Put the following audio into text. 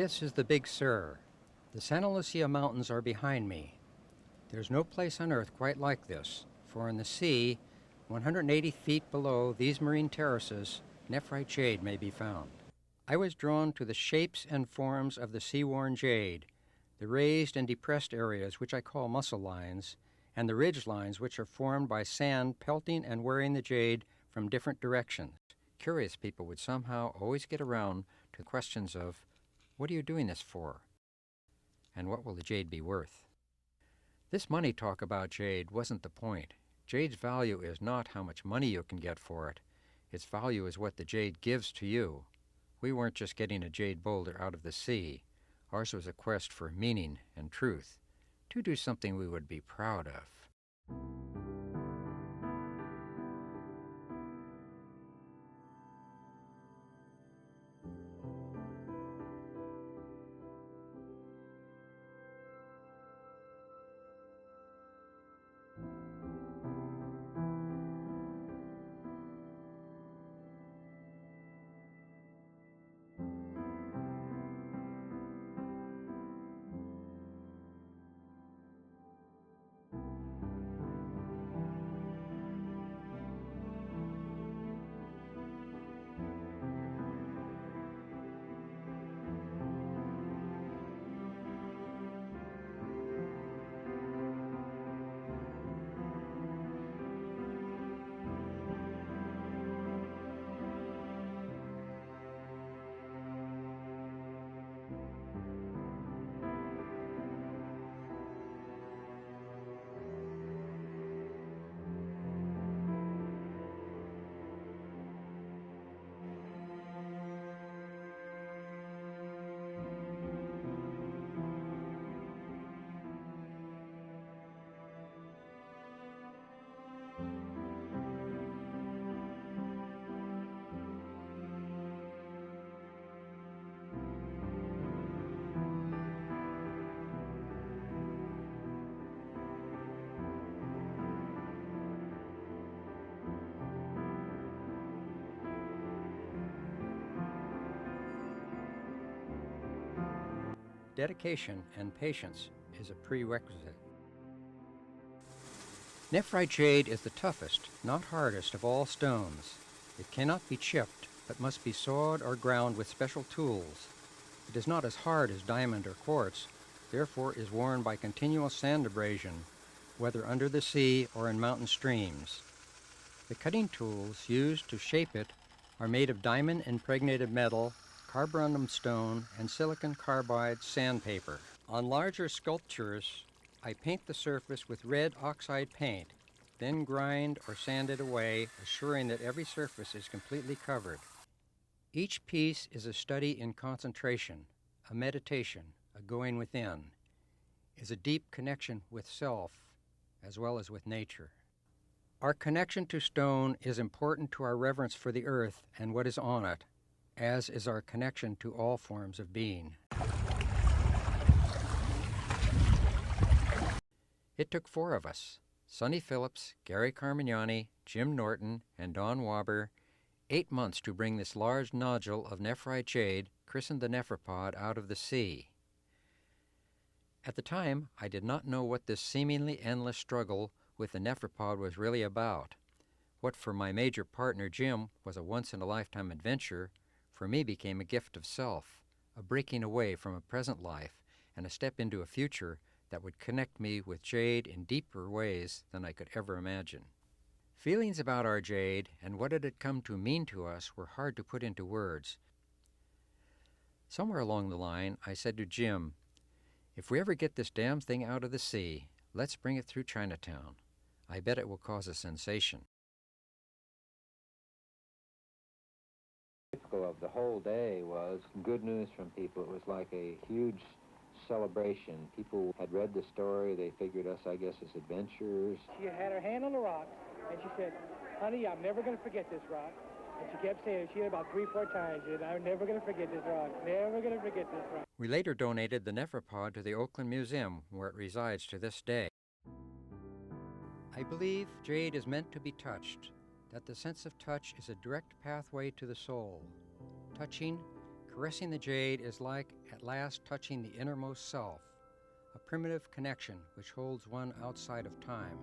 This is the Big Sur. The Santa Lucia Mountains are behind me. There's no place on earth quite like this, for in the sea, 180 feet below these marine terraces, nephrite jade may be found. I was drawn to the shapes and forms of the sea-worn jade, the raised and depressed areas which I call muscle lines, and the ridge lines which are formed by sand pelting and wearing the jade from different directions. Curious people would somehow always get around to questions of, what are you doing this for? And what will the jade be worth? This money talk about jade wasn't the point. Jade's value is not how much money you can get for it. Its value is what the jade gives to you. We weren't just getting a jade boulder out of the sea. Ours was a quest for meaning and truth, to do something we would be proud of. Dedication and patience is a prerequisite. Nephrite jade is the toughest, not hardest, of all stones. It cannot be chipped, but must be sawed or ground with special tools. It is not as hard as diamond or quartz, therefore is worn by continual sand abrasion, whether under the sea or in mountain streams. The cutting tools used to shape it are made of diamond-impregnated metal, carborundum stone, and silicon carbide sandpaper. On larger sculptures, I paint the surface with red oxide paint, then grind or sand it away, assuring that every surface is completely covered. Each piece is a study in concentration, a meditation, a going within, is a deep connection with self as well as with nature. Our connection to stone is important to our reverence for the earth and what is on it, as is our connection to all forms of being. It took 4 of us, Sonny Phillips, Gary Carmignani, Jim Norton, and Don Wobber, 8 months to bring this large nodule of nephrite jade, christened the nephropod, out of the sea. At the time, I did not know what this seemingly endless struggle with the nephropod was really about. What for my major partner Jim was a once-in-a-lifetime adventure, for me became a gift of self, a breaking away from a present life, and a step into a future that would connect me with jade in deeper ways than I could ever imagine. Feelings about our jade and what it had come to mean to us were hard to put into words. Somewhere along the line, I said to Jim, "If we ever get this damn thing out of the sea, let's bring it through Chinatown. I bet it will cause a sensation." Of the whole day was good news from people. It was like a huge celebration. People had read the story. They figured us, I guess, as adventurers. She had her hand on the rock, and she said, "Honey, I'm never going to forget this rock." And she kept saying it. She had about 3 or 4 times. She said, "I'm never going to forget this rock. Never going to forget this rock." We later donated the nephropod to the Oakland Museum, where it resides to this day. I believe jade is meant to be touched, that the sense of touch is a direct pathway to the soul. Touching, Caressing the jade is like at last touching the innermost self, a primitive connection which holds one outside of time.